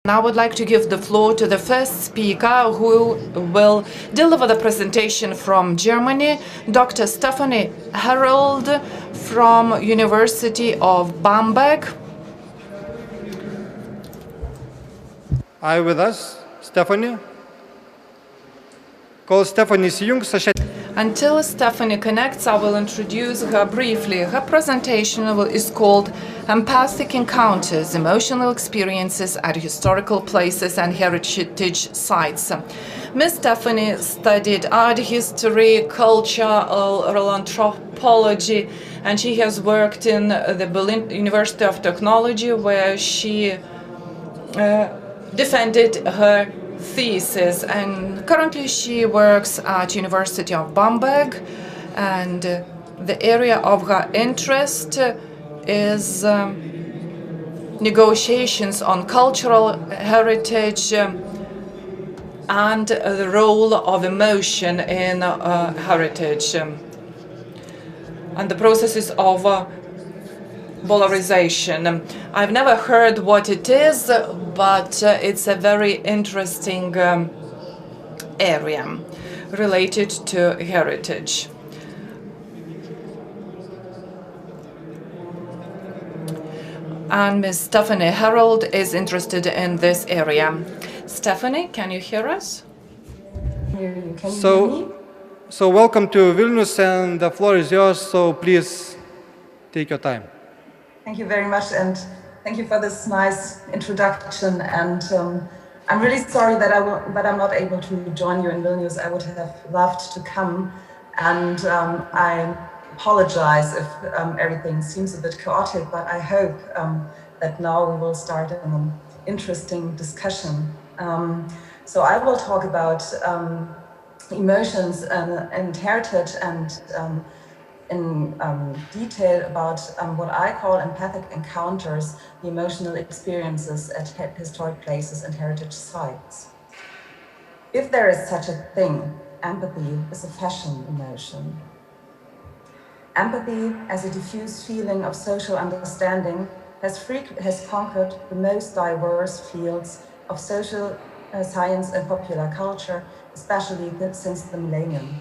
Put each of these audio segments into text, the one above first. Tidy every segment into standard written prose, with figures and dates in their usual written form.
Now I would like to give the floor to the first speaker who will deliver the presentation from Germany, Dr. Stephanie Herold from University of Bamberg. Are you with us, Stephanie? Call Stephanie įsijungs, aš Until Stephanie connects, I will introduce her briefly. Her presentation is called Empathic Encounters, Emotional Experiences at Historical Places and Heritage Sites. Ms. Stephanie studied art history, cultural anthropology, and she has worked in the Berlin University of Technology, where she defended her thesis, and currently she works at University of Bamberg, and the area of her interest is negotiations on cultural heritage and the role of emotion in heritage and the processes of polarization. I've never heard what it is, but it's a very interesting area related to heritage. And Ms. Stephanie Herold is interested in this area. Stephanie, can you hear us? So welcome to Vilnius, and the floor is yours, so please take your time. Thank you very much, and thank you for this nice introduction. And I'm really sorry that I'm not able to join you in Vilnius. I would have loved to come, and I apologize if everything seems a bit chaotic, but I hope that now we will start an interesting discussion. So I will talk about emotions and heritage, and in detail about what I call empathic encounters, the emotional experiences at historic places and heritage sites. If there is such a thing, empathy is a fashion emotion. Empathy, as a diffuse feeling of social understanding, has conquered the most diverse fields of social science and popular culture, especially since the millennium.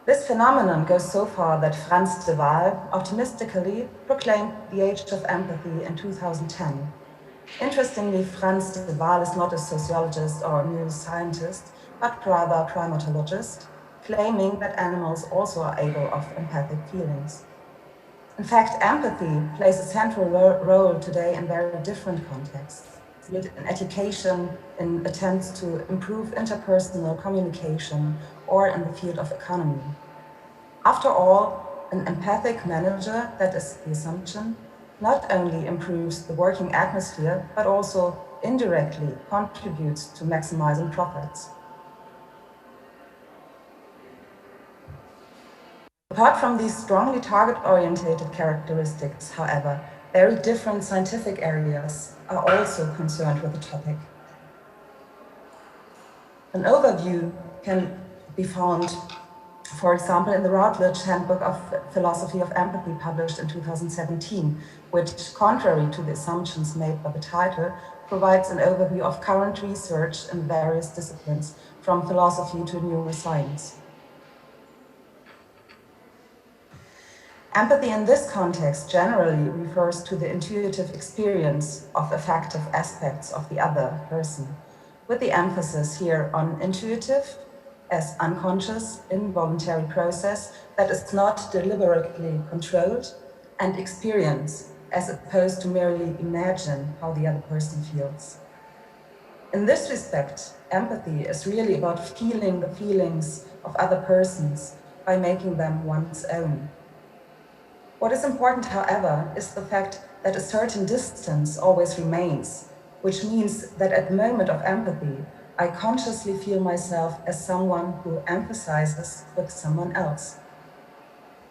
This phenomenon goes so far that Frans de Waal optimistically proclaimed the age of empathy in 2010. Interestingly, Frans de Waal is not a sociologist or a neuroscientist, but rather a primatologist, claiming that animals also are able of empathic feelings. In fact, empathy plays a central role today in very different contexts, be it in education, in attempts to improve interpersonal communication, or in the field of economy. After all, an empathic manager, that is the assumption, not only improves the working atmosphere, but also indirectly contributes to maximizing profits. Apart from these strongly target-oriented characteristics, however, very different scientific areas are also concerned with the topic. An overview can be found, for example, in the Routledge Handbook of Philosophy of Empathy, published in 2017, which, contrary to the assumptions made by the title, provides an overview of current research in various disciplines, from philosophy to neuroscience. Empathy in this context generally refers to the intuitive experience of affective aspects of the other person, with the emphasis here on intuitive as unconscious, involuntary process that is not deliberately controlled, and experience as opposed to merely imagine how the other person feels. In this respect, empathy is really about feeling the feelings of other persons by making them one's own. What is important, however, is the fact that a certain distance always remains, which means that at the moment of empathy, I consciously feel myself as someone who empathizes with someone else.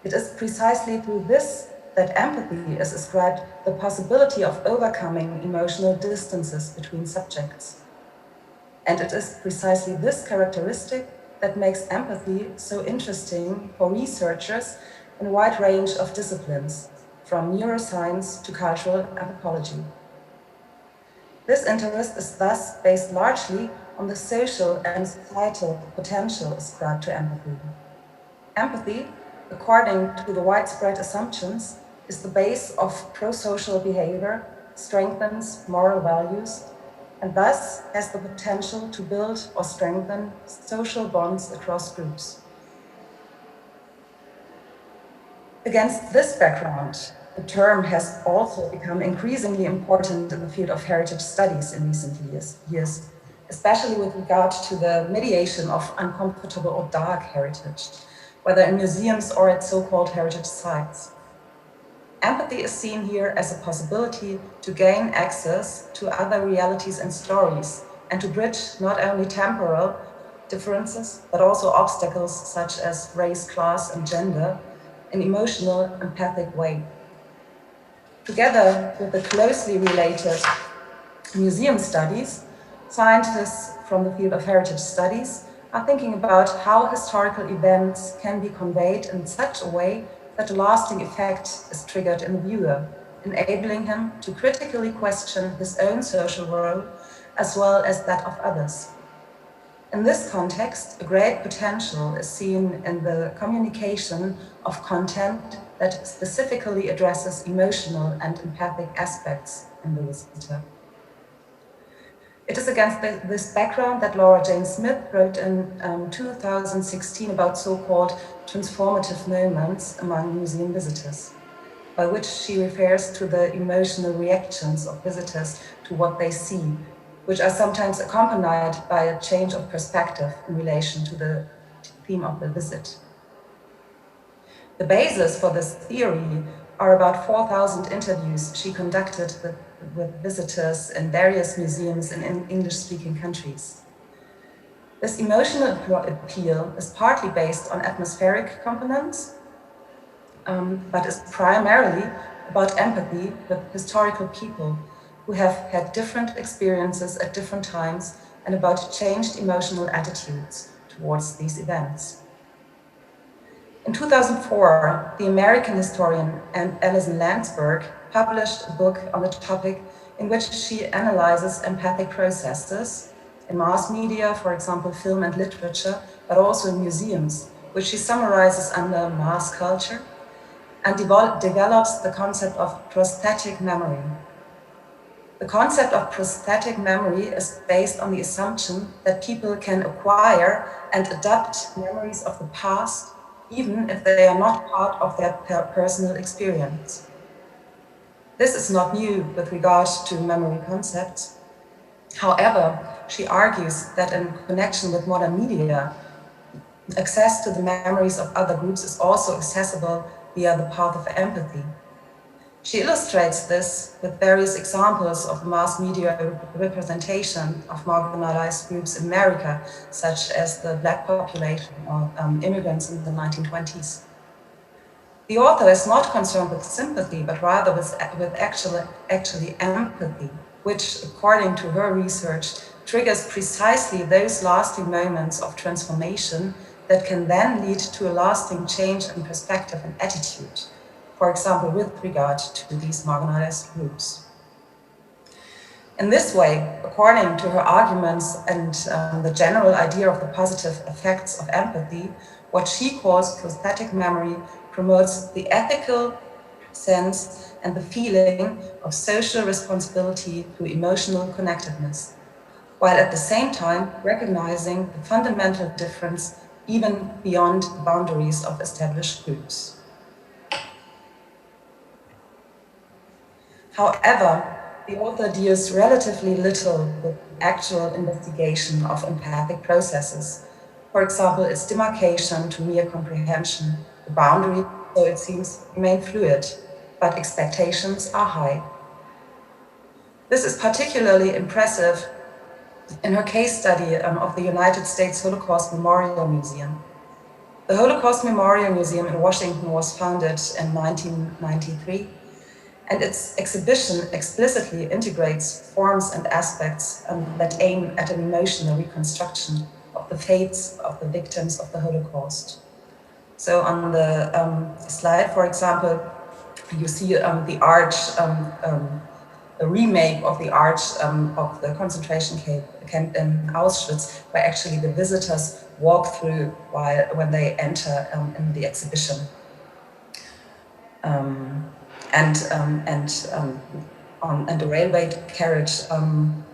It is precisely through this that empathy is ascribed the possibility of overcoming emotional distances between subjects. And it is precisely this characteristic that makes empathy so interesting for researchers in a wide range of disciplines, from neuroscience to cultural anthropology. This interest is thus based largely on the social and societal potential ascribed to empathy. Empathy, according to the widespread assumptions, is the base of pro-social behavior, strengthens moral values, and thus has the potential to build or strengthen social bonds across groups. Against this background, the term has also become increasingly important in the field of heritage studies in recent years, especially with regard to the mediation of uncomfortable or dark heritage, whether in museums or at so-called heritage sites. Empathy is seen here as a possibility to gain access to other realities and stories, and to bridge not only temporal differences, but also obstacles such as race, class, and gender in emotional, empathic way. Together with the closely related museum studies, scientists from the field of heritage studies are thinking about how historical events can be conveyed in such a way that a lasting effect is triggered in the viewer, enabling him to critically question his own social role as well as that of others. In this context, a great potential is seen in the communication of content that specifically addresses emotional and empathic aspects in the visitor. It is against this background that Laura Jane Smith wrote in 2016 about so-called transformative moments among museum visitors, by which she refers to the emotional reactions of visitors to what they see, which are sometimes accompanied by a change of perspective in relation to the theme of the visit. The basis for this theory are about 4,000 interviews she conducted with visitors in various museums in English-speaking countries. This emotional appeal is partly based on atmospheric components, but is primarily about empathy with historical people who have had different experiences at different times and about changed emotional attitudes towards these events. In 2004, the American historian Alison Landsberg published a book on the topic in which she analyzes empathic processes in mass media, for example, film and literature, but also in museums, which she summarizes under mass culture, and develops the concept of prosthetic memory. The concept of prosthetic memory is based on the assumption that people can acquire and adapt memories of the past, even if they are not part of their personal experience. This is not new with regard to memory concepts. However, she argues that in connection with modern media, access to the memories of other groups is also accessible via the path of empathy. She illustrates this with various examples of mass media representation of marginalized groups in America, such as the Black population or immigrants in the 1920s. The author is not concerned with sympathy, but rather with actually empathy, which, according to her research, triggers precisely those lasting moments of transformation that can then lead to a lasting change in perspective and attitude, for example, with regard to these marginalized groups. In this way, according to her arguments and the general idea of the positive effects of empathy, what she calls prosthetic memory promotes the ethical sense and the feeling of social responsibility through emotional connectedness, while at the same time recognizing the fundamental difference even beyond the boundaries of established groups. However, the author deals relatively little with actual investigation of empathic processes. For example, its demarcation to mere comprehension. The boundaries, so it seems, remain fluid, but expectations are high. This is particularly impressive in her case study of the United States Holocaust Memorial Museum. The Holocaust Memorial Museum in Washington was founded in 1993, and its exhibition explicitly integrates forms and aspects that aim at an emotional reconstruction of the fates of the victims of the Holocaust. So on the slide, for example, you see the arch a remake of the arch of the concentration camp in Auschwitz, where actually the visitors walk through when they enter in the exhibition. And the railway carriage in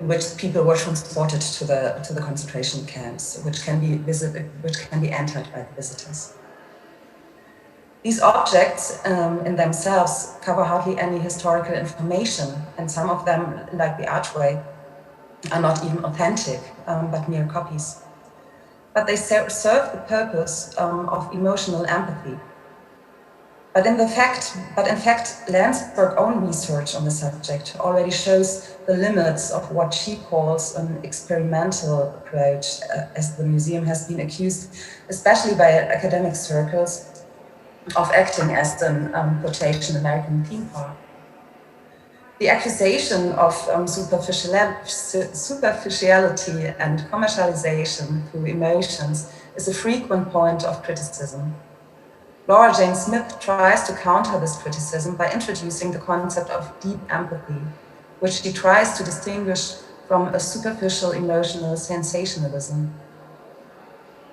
which people were transported to the concentration camps, which can be entered by the visitors. These objects in themselves cover hardly any historical information, and some of them, like the archway, are not even authentic, but mere copies. But they serve the purpose of emotional empathy. But in fact, Landsberg's own research on the subject already shows the limits of what she calls an experimental approach, as the museum has been accused, especially by academic circles, of acting as an quotation American theme park. The accusation of superficiality and commercialization through emotions is a frequent point of criticism. Laura Jane Smith tries to counter this criticism by introducing the concept of deep empathy, which she tries to distinguish from a superficial emotional sensationalism.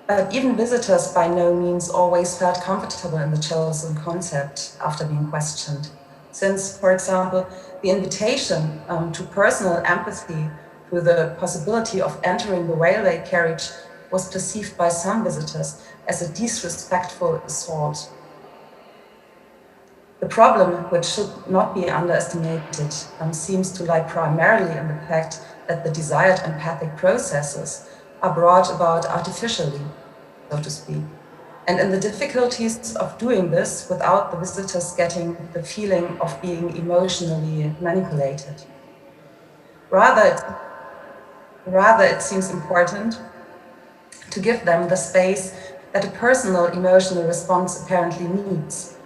But even visitors by no means always felt comfortable in the chosen concept after being questioned, since, for example, the invitation to personal empathy through the possibility of entering the railway carriage was perceived by some visitors as a disrespectful assault. The problem, which should not be underestimated, seems to lie primarily in the fact that the desired empathic processes are brought about artificially, so to speak, and in the difficulties of doing this without the visitors getting the feeling of being emotionally manipulated. Rather, it seems important to give them the space that a personal emotional response apparently needs,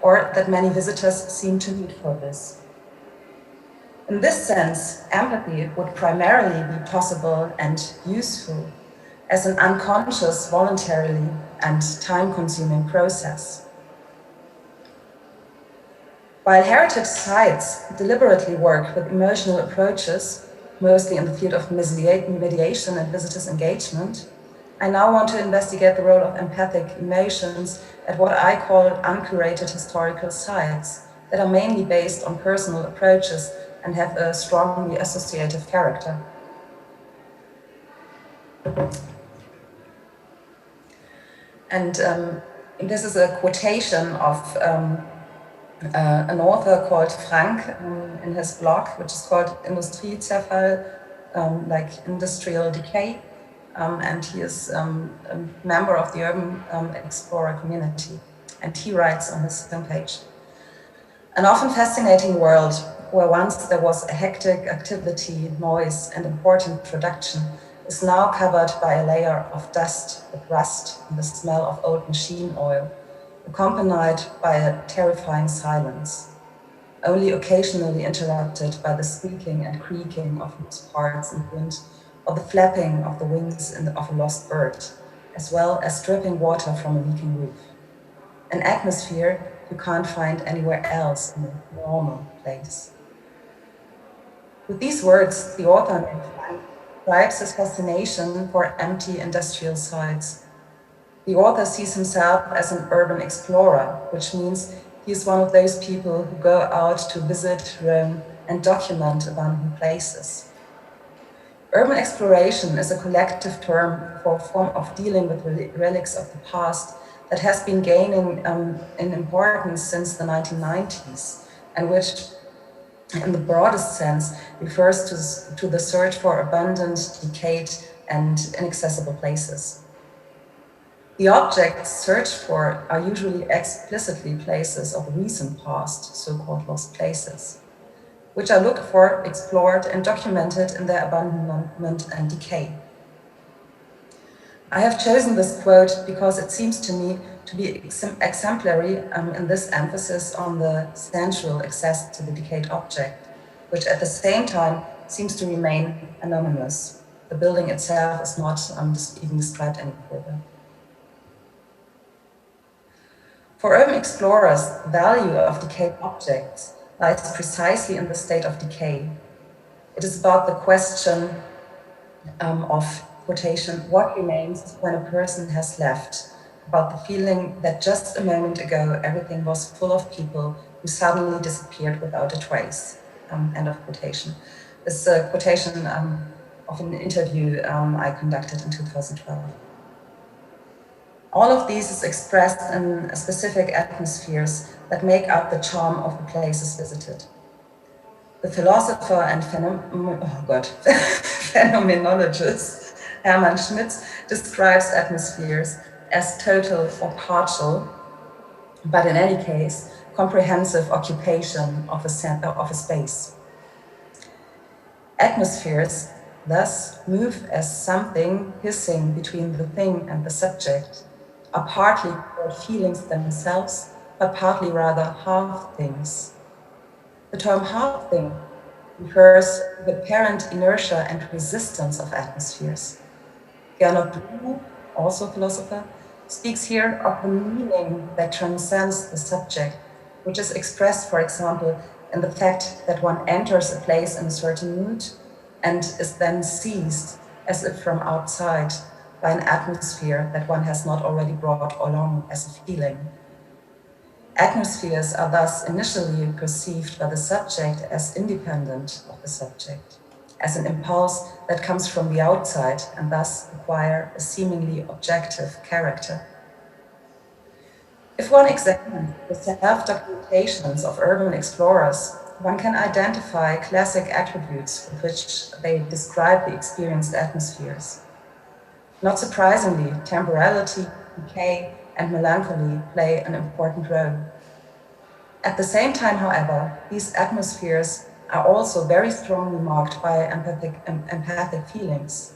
or that many visitors seem to need for this. In this sense, empathy would primarily be possible and useful as an unconscious, voluntarily, and time-consuming process. While heritage sites deliberately work with emotional approaches, mostly in the field of mediation and visitors' engagement, I now want to investigate the role of empathic emotions at what I call uncurated historical sites that are mainly based on personal approaches and have a strongly associative character. And this is a quotation of an author called Frank in his blog, which is called Industriezerfall, like industrial decay. And he is a member of the Urban Explorer community. And he writes on his homepage, "An often fascinating world where once there was a hectic activity, noise, and important production is now covered by a layer of dust with rust and the smell of old machine oil, accompanied by a terrifying silence, only occasionally interrupted by the squeaking and creaking of loose parts in the wind or the flapping of the wings of a lost bird, as well as dripping water from a leaking roof. An atmosphere you can't find anywhere else in a normal place." With these words, the author describes his fascination for empty industrial sites. The author sees himself as an urban explorer, which means he is one of those people who go out to visit, roam, and document abandoned places. Urban exploration is a collective term for a form of dealing with relics of the past that has been gaining in importance since the 1990s, and which, in the broadest sense, refers to the search for abandoned, decayed, and inaccessible places. The objects searched for are usually explicitly places of recent past, so-called lost places, which are looked for, explored, and documented in their abandonment and decay. I have chosen this quote because it seems to me to be exemplary in this emphasis on the sensual access to the decayed object, which at the same time seems to remain anonymous. The building itself is not even described any further. For urban explorers, the value of decayed objects lies precisely in the state of decay. It is about the question of quotation, what remains when a person has left, about the feeling that just a moment ago everything was full of people who suddenly disappeared without a trace. End of quotation. This is a quotation of an interview I conducted in 2012. All of these is expressed in specific atmospheres that make up the charm of the places visited. The philosopher and phenomenologist Hermann Schmitz describes atmospheres as total or partial, but in any case, comprehensive occupation of a space. Atmospheres thus move as something hissing between the thing and the subject, are partly called feelings themselves, but partly rather half things. The term half thing refers to the apparent inertia and resistance of atmospheres. Gernot Blume, also a philosopher, speaks here of the meaning that transcends the subject, which is expressed, for example, in the fact that one enters a place in a certain mood and is then seized, as if from outside, by an atmosphere that one has not already brought along as a feeling. Atmospheres are thus initially perceived by the subject as independent of the subject, as an impulse that comes from the outside and thus acquire a seemingly objective character. If one examines the self-documentations of urban explorers, one can identify classic attributes with which they describe the experienced atmospheres. Not surprisingly, temporality, decay, and melancholy play an important role. At the same time, however, these atmospheres are also very strongly marked by empathic feelings.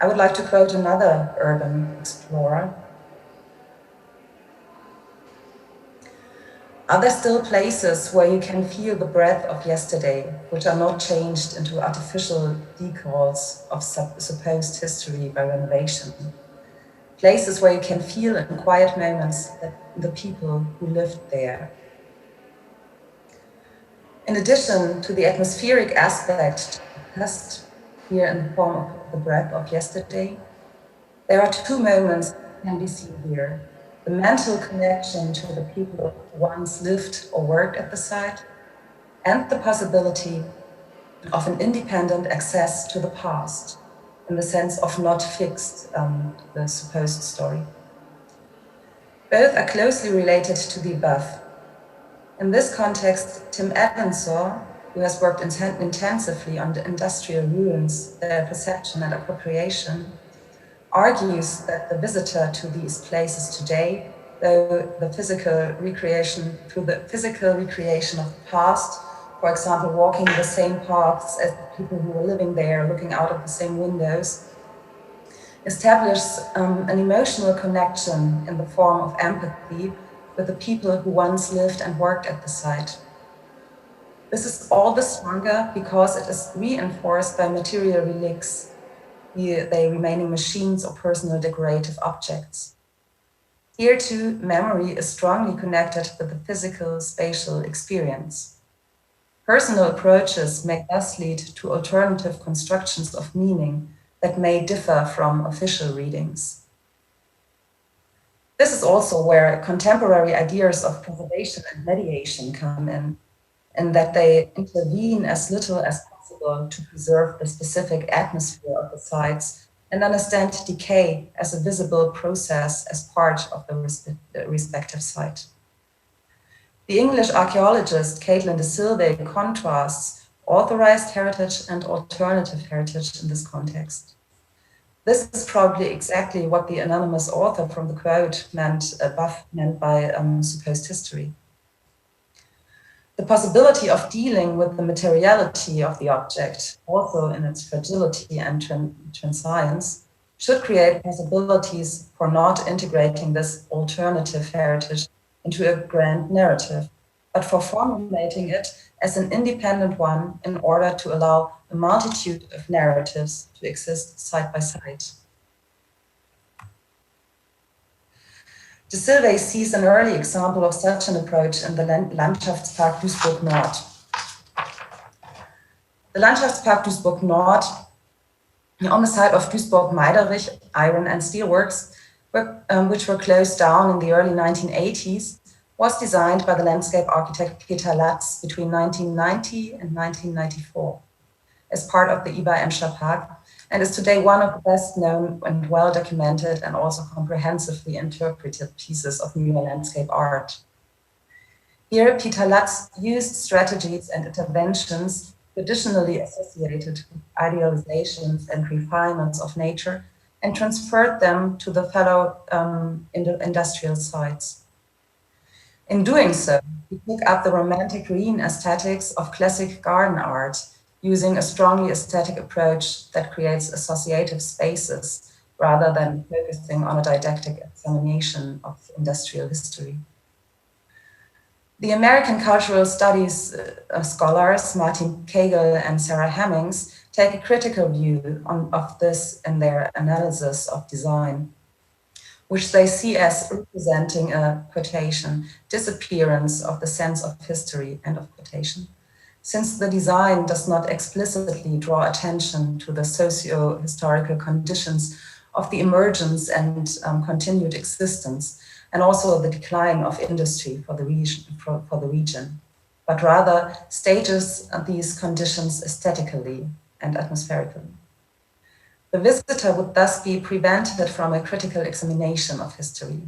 I would like to quote another urban explorer. Are there still places where you can feel the breath of yesterday, which are not changed into artificial decals of supposed history by renovation? Places where you can feel in quiet moments that the people who lived there. In addition to the atmospheric aspect discussed here in the form of the breath of yesterday, there are two moments that can be seen here. The mental connection to the people who once lived or worked at the site, and the possibility of an independent access to the past, in the sense of not fixed, the supposed story. Both are closely related to the above. In this context, Tim Evansor, who has worked intensively on the industrial ruins, their perception and appropriation, argues that the visitor to these places today, through the physical recreation of the past, for example, walking the same paths as the people who were living there, looking out of the same windows, establishes an emotional connection in the form of empathy with the people who once lived and worked at the site. This is all the stronger because it is reinforced by material relics, be they remaining machines or personal decorative objects. Here too, memory is strongly connected with the physical spatial experience. Personal approaches may thus lead to alternative constructions of meaning that may differ from official readings. This is also where contemporary ideas of preservation and mediation come in that they intervene as little as possible to preserve the specific atmosphere of the sites and understand decay as a visible process as part of the respective site. The English archaeologist Caitlin de Silva contrasts authorized heritage and alternative heritage in this context. This is probably exactly what the anonymous author from the quote meant by supposed history. The possibility of dealing with the materiality of the object, also in its fragility and transience, should create possibilities for not integrating this alternative heritage into a grand narrative, but for formulating it as an independent one in order to allow a multitude of narratives to exist side by side. De Silve sees an early example of such an approach in the Landschaftspark Duisburg Nord. The Landschaftspark Duisburg Nord, on the site of Duisburg-Meiderich iron and steelworks, which were closed down in the early 1980s, was designed by the landscape architect Peter Latz between 1990 and 1994 as part of the IBA Emscher Park, and is today one of the best known and well documented and also comprehensively interpreted pieces of new landscape art. Here, Peter Latz used strategies and interventions traditionally associated with idealizations and refinements of nature and transferred them to the fellow industrial sites. In doing so, he took up the romantic green aesthetics of classic garden art, using a strongly aesthetic approach that creates associative spaces rather than focusing on a didactic examination of industrial history. The American cultural studies scholars Martin Kegel and Sarah Hemmings take a critical view of this in their analysis of design, which they see as representing a, quotation, disappearance of the sense of history, end of quotation, since the design does not explicitly draw attention to the socio-historical conditions of the emergence and continued existence, and also the decline of industry for the region, but rather stages these conditions aesthetically and atmospherically. The visitor would thus be prevented from a critical examination of history.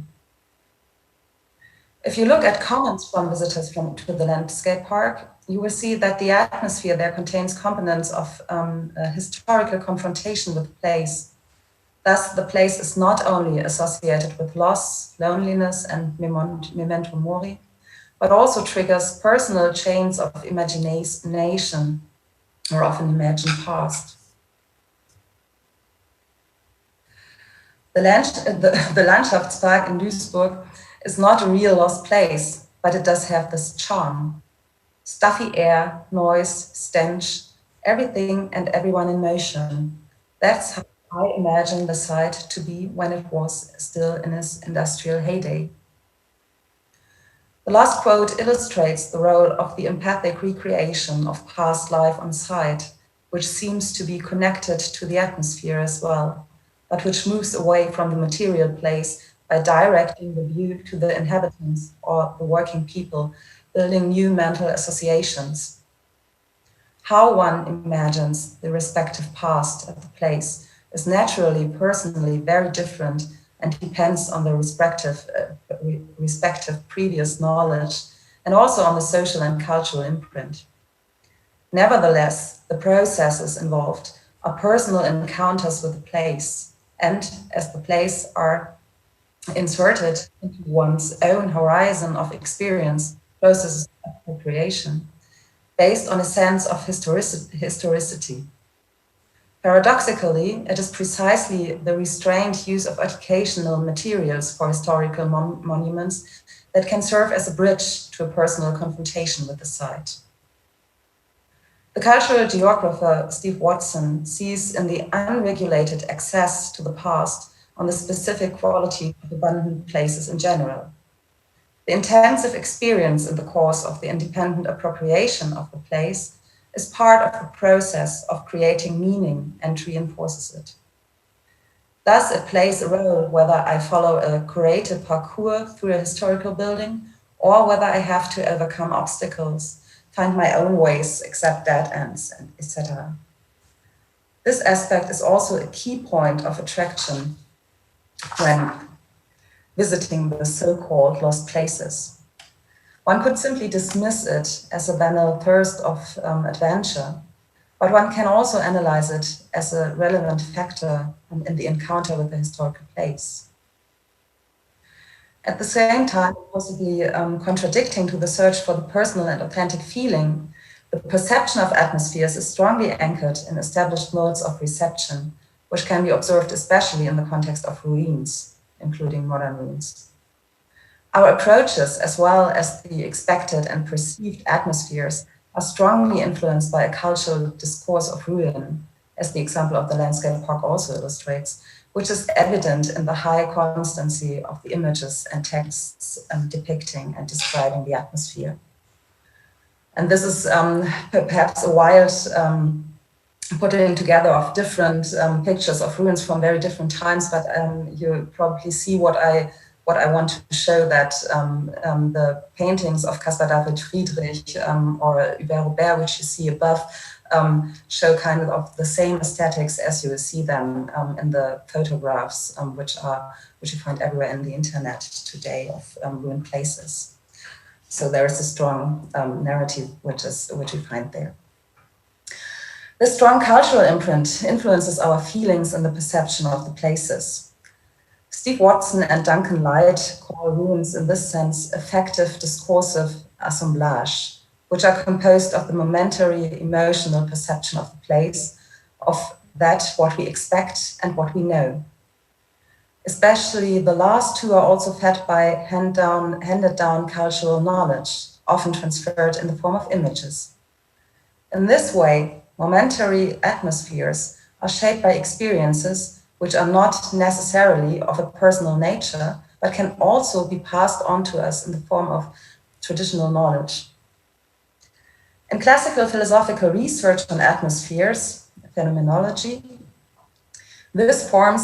If you look at comments from visitors to the landscape park, you will see that the atmosphere there contains components of a historical confrontation with the place. Thus, the place is not only associated with loss, loneliness, and memento mori, but also triggers personal chains of imagination or of an imagined past. The Landschaftspark in Duisburg is not a real lost place, but it does have this charm. Stuffy air, noise, stench, everything and everyone in motion. That's how I imagine the site to be when it was still in its industrial heyday. The last quote illustrates the role of the empathic recreation of past life on site, which seems to be connected to the atmosphere as well, but which moves away from the material place by directing the view to the inhabitants or the working people, building new mental associations. How one imagines the respective past of the place is naturally, personally very different and depends on the respective previous knowledge and also on the social and cultural imprint. Nevertheless, the processes involved are personal encounters with the place, and as the place are inserted into one's own horizon of experience, processes of appropriation, based on a sense of historicity. Paradoxically, it is precisely the restrained use of educational materials for historical monuments that can serve as a bridge to a personal confrontation with the site. The cultural geographer Steve Watson sees in the unregulated access to the past on the specific quality of abandoned places in general. The intensive experience in the course of the independent appropriation of the place is part of the process of creating meaning and reinforces it. Thus, it plays a role whether I follow a curated parcours through a historical building or whether I have to overcome obstacles, find my own ways, accept dead ends, etc. This aspect is also a key point of attraction when visiting the so-called lost places. One could simply dismiss it as a banal thirst of adventure, but one can also analyze it as a relevant factor in the encounter with the historical place. At the same time, possibly contradicting to the search for the personal and authentic feeling, the perception of atmospheres is strongly anchored in established modes of reception, which can be observed especially in the context of ruins, including modern ruins. Our approaches, as well as the expected and perceived atmospheres, are strongly influenced by a cultural discourse of ruin, as the example of the landscape park also illustrates, which is evident in the high constancy of the images and texts depicting and describing the atmosphere. And this is perhaps a wild putting together of different pictures of ruins from very different times, but you probably see what I want to show, that the paintings of Caspar David Friedrich or Hubert Robert, which you see above, show kind of the same aesthetics as you see them in the photographs, which you find everywhere in the internet today of ruined places. So there is a strong narrative which we find there. This strong cultural imprint influences our feelings and the perception of the places. Steve Watson and Duncan Light call ruins in this sense affective discursive assemblage, which are composed of the momentary emotional perception of the place, of that what we expect and what we know. Especially the last two are also fed by handed down cultural knowledge, often transferred in the form of images. In this way, momentary atmospheres are shaped by experiences which are not necessarily of a personal nature, but can also be passed on to us in the form of traditional knowledge. In classical philosophical research on atmospheres, phenomenology, this form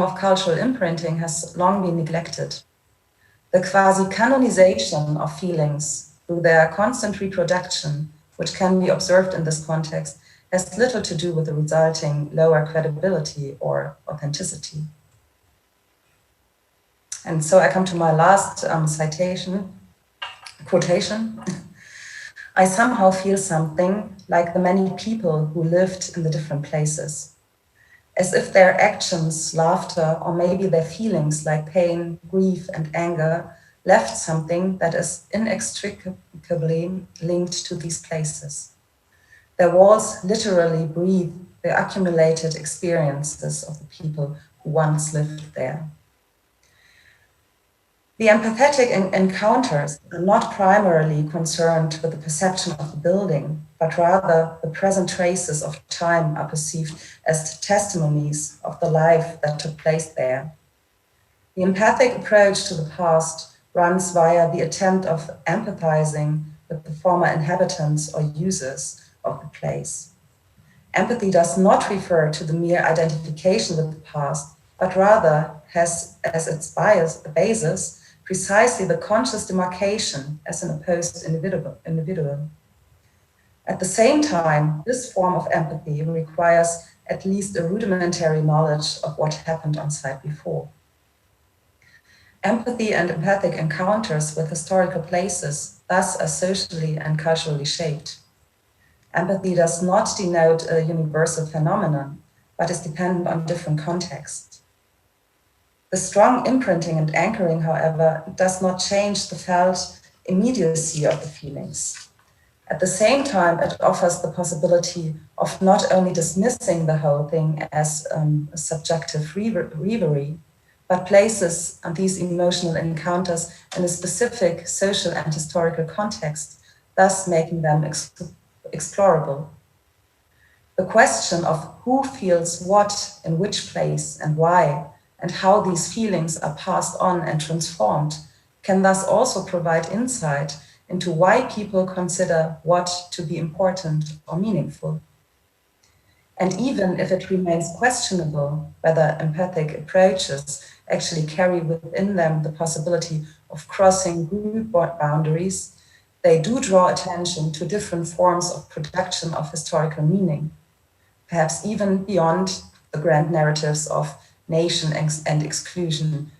of cultural imprinting has long been neglected. The quasi-canonization of feelings through their constant reproduction, which can be observed in this context, has little to do with the resulting lower credibility or authenticity. And so I come to my last quotation. I somehow feel something like the many people who lived in the different places, as if their actions, laughter, or maybe their feelings like pain, grief, and anger left something that is inextricably linked to these places. Their walls literally breathe the accumulated experiences of the people who once lived there. The empathetic encounters are not primarily concerned with the perception of the building, but rather the present traces of time are perceived as testimonies of the life that took place there. The empathic approach to the past runs via the attempt of empathizing with the former inhabitants or users of the place. Empathy does not refer to the mere identification with the past, but rather has as its basis precisely the conscious demarcation as an opposed individual. At the same time, this form of empathy requires at least a rudimentary knowledge of what happened on site before. Empathy and empathic encounters with historical places thus are socially and culturally shaped. Empathy does not denote a universal phenomenon, but is dependent on different contexts. The strong imprinting and anchoring, however, does not change the felt immediacy of the feelings. At the same time, it offers the possibility of not only dismissing the whole thing as a subjective reverie, but places these emotional encounters in a specific social and historical context, thus making them explorable. The question of who feels what in which place and why, and how these feelings are passed on and transformed, can thus also provide insight into why people consider what to be important or meaningful. And even if it remains questionable whether empathic approaches actually carry within them the possibility of crossing group boundaries, they do draw attention to different forms of production of historical meaning, perhaps even beyond the grand narratives of nation and exclusion,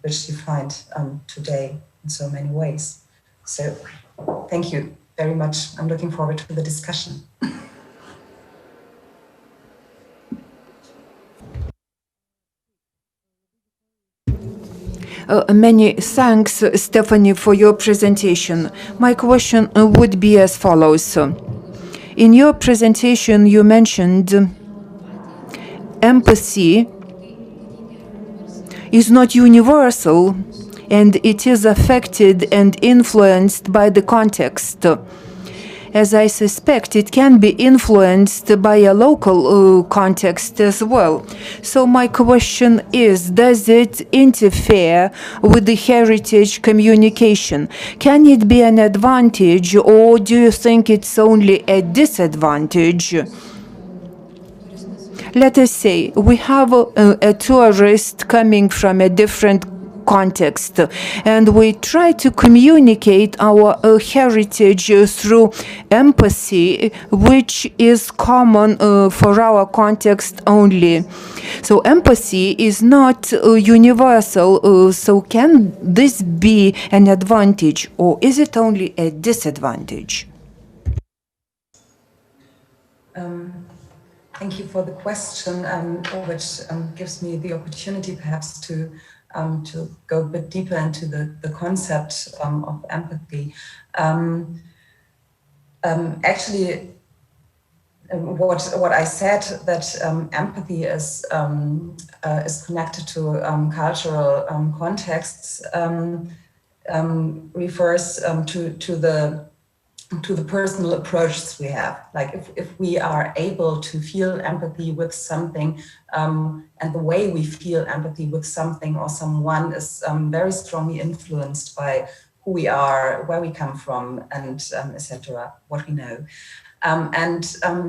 which you find today in so many ways. So thank you very much. I'm looking forward to the discussion. Many thanks, Stephanie, for your presentation. My question would be as follows. In your presentation, you mentioned empathy is not universal, and it is affected and influenced by the context. as I suspect it can be influenced by a local context as well. So my question is, does it interfere with the heritage communication? Can it be an advantage, or do you think it's only a disadvantage? Let us say we have a tourist coming from a different context, and we try to communicate our heritage through empathy, which is common for our context only. So empathy is not universal, so can this be an advantage, or is it only a disadvantage? Thank you for the question, which gives me the opportunity perhaps to go a bit deeper into the concept of empathy. Actually, what I said, that empathy is connected to cultural contexts, refers to the personal approaches we have. Like if we are able to feel empathy with something, and the way we feel empathy with something or someone is very strongly influenced by who we are, where we come from, and etc., what we know.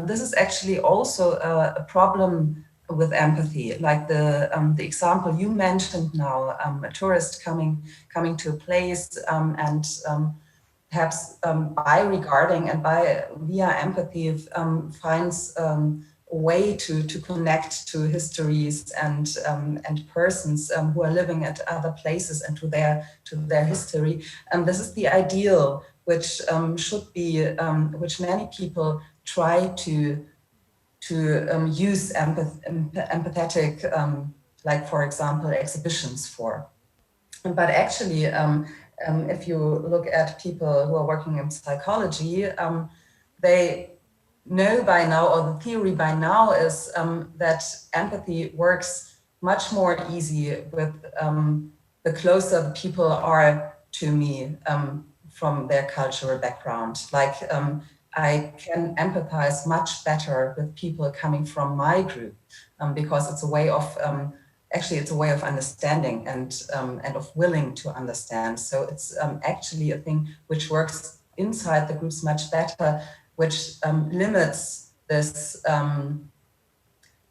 This is actually also a problem with empathy, like the example you mentioned now, a tourist coming to a place and perhaps by regarding and via empathy finds a way to connect to histories and persons who are living at other places and to their history. This is the ideal, which should be, which many people try to use empathetic, like for example, exhibitions for. But actually, if you look at people who are working in psychology, they know by now, or the theory by now is that empathy works much more easy with the closer the people are to me from their cultural background. Like I can empathize much better with people coming from my group because it's a way of actually, it's a way of understanding and of willing to understand. So it's actually a thing which works inside the groups much better, which limits this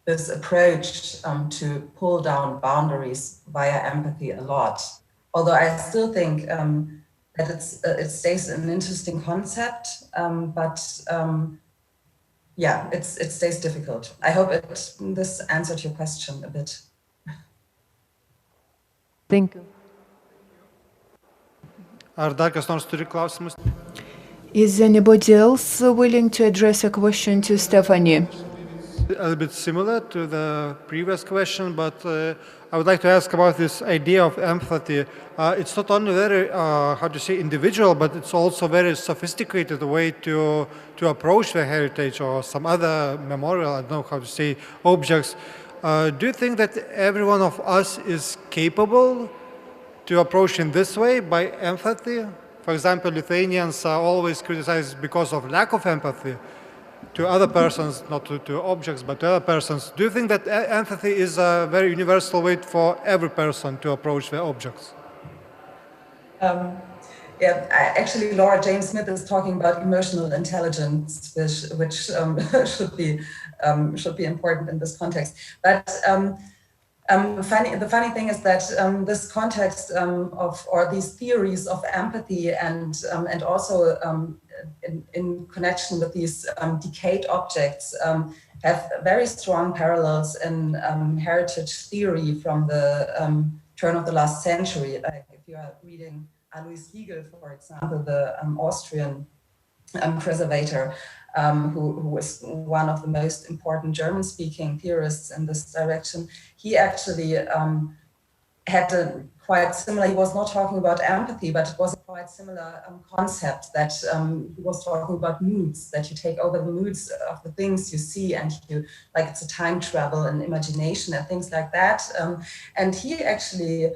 this approach to pull down boundaries via empathy a lot. Although I still think that it stays an interesting concept, but yeah, it stays difficult. I hope this answered your question a bit. Thank you. Ar dar kas nors turi klausimus? Is anybody else willing to address a question to Stephanie? A little bit similar to the previous question, but I would like to ask about this idea of empathy. It's not only very, how to say, individual, but it's also very sophisticated way to approach the heritage or some other memorial, I don't know how to say, objects. Do you think that every one of us is capable to approach in this way by empathy? For example, Lithuanians are always criticized because of lack of empathy to other persons, not to objects, but to other persons. Do you think that empathy is a very universal way for every person to approach their objects? Yeah, actually, Laura Jane Smith is talking about emotional intelligence, which should be important in this context. But the funny thing is that this context or these theories of empathy and also in connection with these decayed objects have very strong parallels in heritage theory from the turn of the last century. Like if you are reading Alois Riegel, for example, the Austrian preservator, who was one of the most important German-speaking theorists in this direction, he actually had a quite similar, he was not talking about empathy, but it was a quite similar concept that he was talking about moods, that you take over the moods of the things you see and you, like it's a time travel and imagination and things like that. And he actually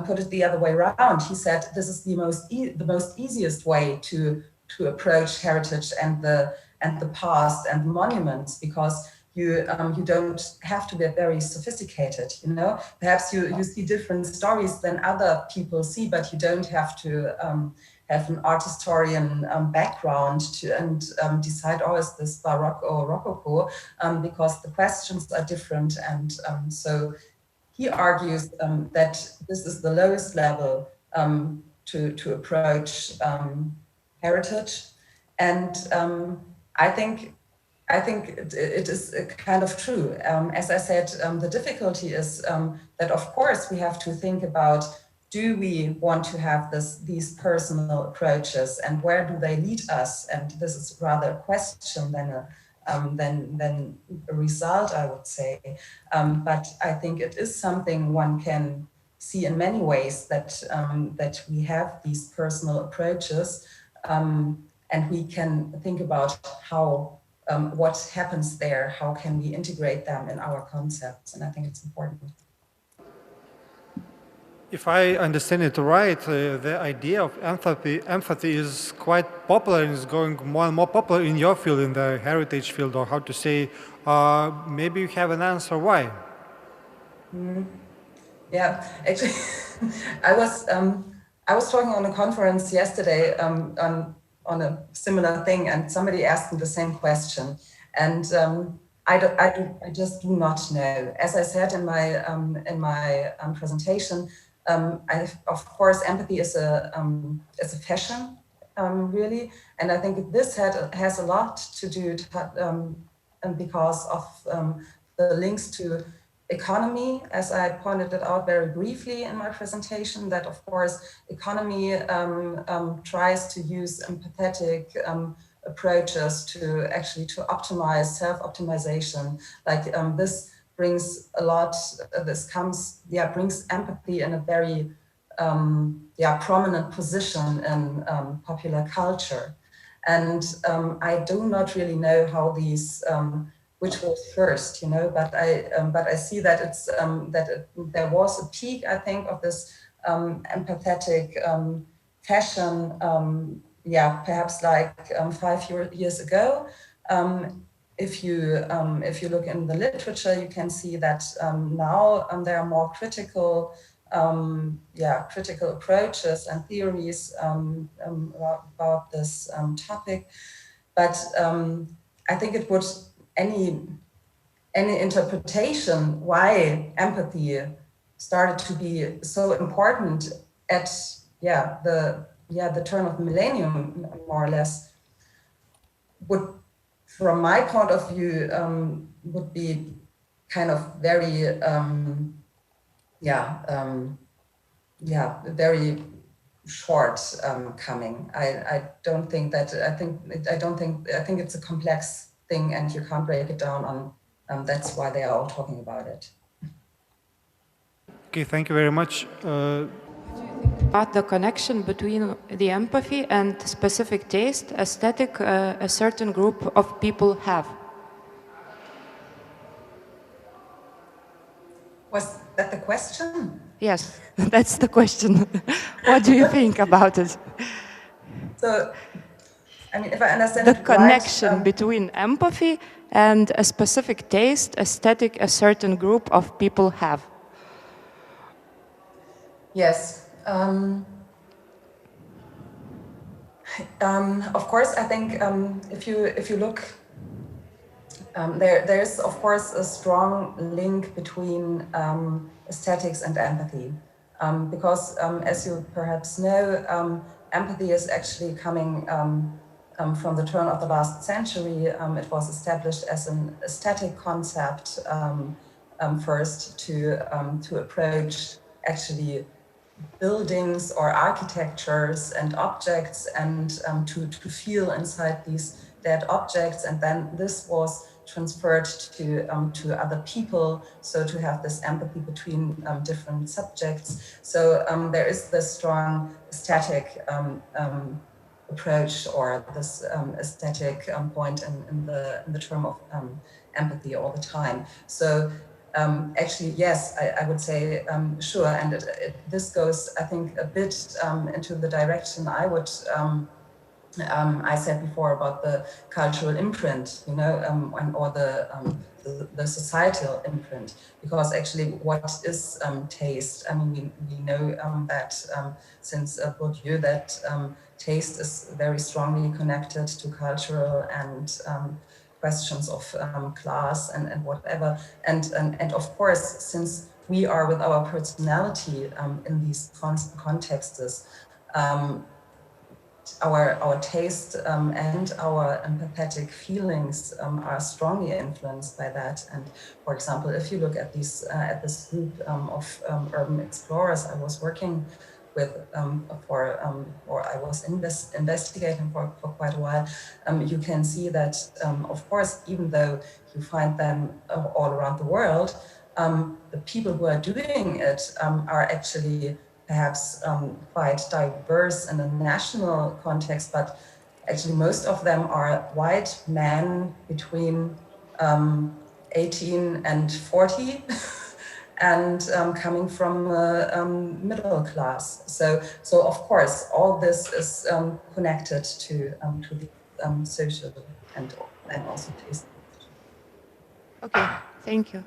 put it the other way around. He said, this is the most easiest way to approach heritage and the past and monuments, because you don't have to be very sophisticated, you know. Perhaps you see different stories than other people see, but you don't have to have an art historian background and decide, oh, is this Baroque or Rococo, because the questions are different. And so he argues that this is the lowest level to approach heritage. And I think it is kind of true. As I said, the difficulty is that, of course, we have to think about, do we want to have these personal approaches, and where do they lead us? And this is rather a question than a result, I would say. But I think it is something one can see in many ways, that we have these personal approaches, and we can think about how what happens there, how can we integrate them in our concepts, and I think it's important. If I understand it right, the idea of empathy is quite popular and is going more and more popular in your field, in the heritage field, or how to say, maybe you have an answer why? Yeah, actually, I was talking on a conference yesterday on a similar thing, and somebody asked me the same question, and I just do not know. As I said in my presentation, of course, empathy is a fashion, really, and I think this has a lot to do because of the links to economy, as I pointed it out very briefly in my presentation, that of course economy tries to use empathetic approaches to optimize self-optimization. Like this brings a lot, brings empathy in a very prominent position in popular culture. And I do not really know how these which was first, you know, but I see that it's there was a peak, I think, of this empathetic fashion, perhaps like 5 years ago. If you look in the literature, you can see that now there are more critical approaches and theories about this topic. But I think it would any interpretation why empathy started to be so important at the turn of the millennium, more or less, would, from my point of view, would be kind of very very short coming. I think it's a complex thing, and you can't break it down on that's why they are all talking about it. Okay, thank you very much. About the connection between the empathy and specific taste, aesthetic, a certain group of people have. Was that the question? Yes, that's the question. What do you think about it? So, I mean, if I understand the it connection right, between empathy and a specific taste, aesthetic, a certain group of people have. Yes. Of course, I think if you look, there's of course a strong link between aesthetics and empathy, because as you perhaps know, empathy is actually coming from the turn of the last century. It was established as an aesthetic concept first to approach actually buildings or architectures and objects, and to feel inside these dead objects, and then this was transferred to other people, so to have this empathy between different subjects. So there is this strong aesthetic approach, or this aesthetic point in the term of empathy all the time. So actually, yes, I would say sure, and this goes, I think, a bit into the direction I would I said before about the cultural imprint, you know, or the societal imprint, because actually what is taste? I mean, we know that since Bourdieu that taste is very strongly connected to cultural and questions of class and whatever. And of course, since we are with our personality in these contexts, our taste and our empathetic feelings are strongly influenced by that. And for example, if you look at these at this group of urban explorers I was working with or I was investigating for quite a while, you can see that of course, even though you find them all around the world, the people who are doing it are actually perhaps quite diverse in a national context, but actually most of them are white men between 18 and 40 and coming from middle class. So of course, all this is connected to the social and also taste. Okay, thank you.